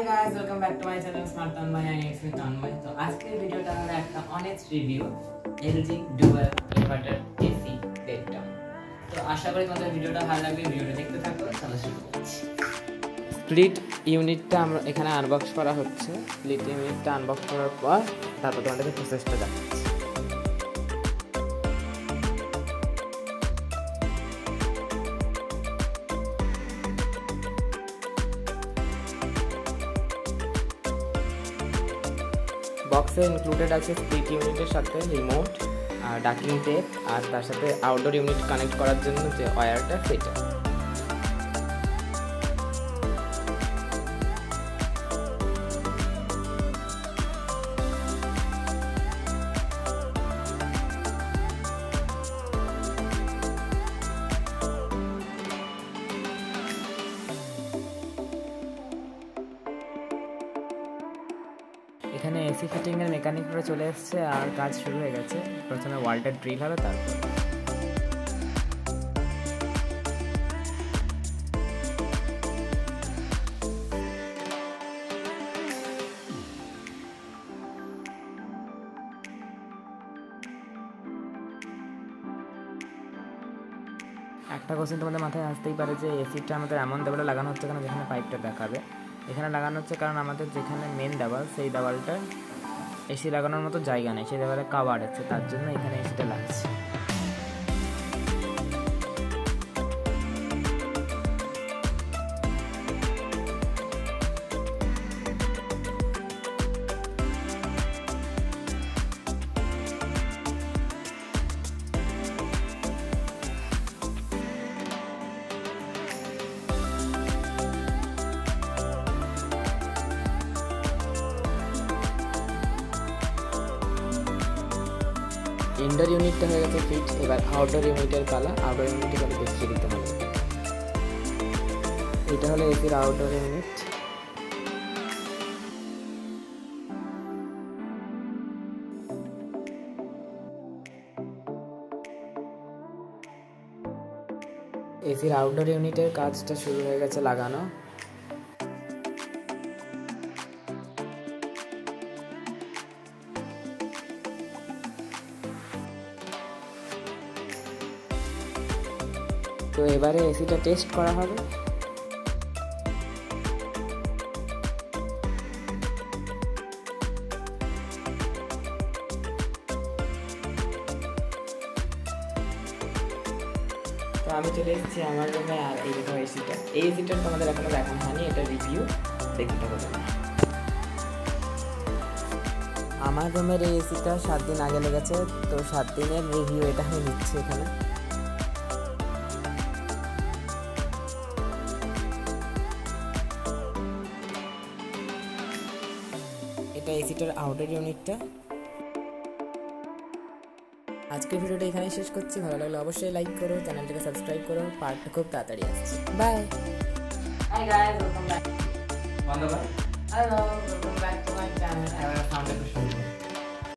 guys, welcome back to my channel Smart Tanmay and it's me Tanmay. তো আজকের ভিডিওটা হলো একটা honest review LG dual inverter AC ডেটটা। তো আশা করি তোমাদের ভিডিওটা ভালো লাগবে, ভিডিওটা দেখতে থাকো। চলো শুরু করছি। স্প্লিট ইউনিটটা আমরা এখানে আনবক্স করা হচ্ছে। স্প্লিট ইউনিটটা আনবক্স করার পর তারপর তোমাদেরকে প্রসেসটা দেখাচ্ছি। বক্সে ইনক্লুডেড আছে স্প্লিট ইউনিটের সাথে রিমোট আর ডাকিং টেপ আর তার সাথে আউটডোর ইউনিট কানেক্ট করার জন্য যে ওয়্যারটা সেটা। এখানে এসি ফিটিংয়ের মেকানিকরা চলে এসেছে আর কাজ শুরু হয়ে গেছে। প্রথমে ওয়ালটা ড্রিল হবে, তারপর একটা কোশ্চেন তোমাদের মাথায় আসতেই পারে যে এসিটা আমাদের এমন দেওয়ালে লাগানো হচ্ছে কেন যেখানে পাইপটা দেখাবে। এখানে লাগানো হচ্ছে কারণ আমাদের যেখানে মেন দেওয়াল সেই দেওয়ালটা এসি লাগানোর মতো জায়গা নেই, সেই দেওয়ালে কাভার আছে, তার জন্য এখানে এসিটা লাগছে। ইনডোর ইউনিটটা হয়ে গেছে ফিট, এবার আউটডোর ইউনিটের পালা। আউটডোর ইউনিটে করে দেখিয়ে দিতে হবে। এটা হলো এসির আউটডোর ইউনিট। এসির আউটডোর ইউনিটের কাজটা শুরু হয়ে গেছে লাগানো। তো এবারে এসিটা টেস্ট করা হবে। তো আমি চলে এসেছি আমার রুমে, আর এই দেখো এসিটা। এই এসিটার তোমাদের এখনো দেখানো হয়নি, এটা রিভিউ দেখতে হবে। আমার রুমের এই এসিটা 7 দিন আগে লেগেছে, তো 7 দিনের রিভিউ এটা আমি নিচ্ছি এখানে। এটা এসিটার আউটডোর ইউনিটটা। আজকের ভিডিওটা এখানেই শেষ করছি। ভালো লাগলে অবশ্যই লাইক করো, চ্যানেলটাকে সাবস্ক্রাইব করো। পার্টটা খুব তাড়াতাড়ি আসছে। Bye. Hi guys, welcome back. Hello, welcome back to my channel. এবার সাউন্ডটা একটু শুনবো।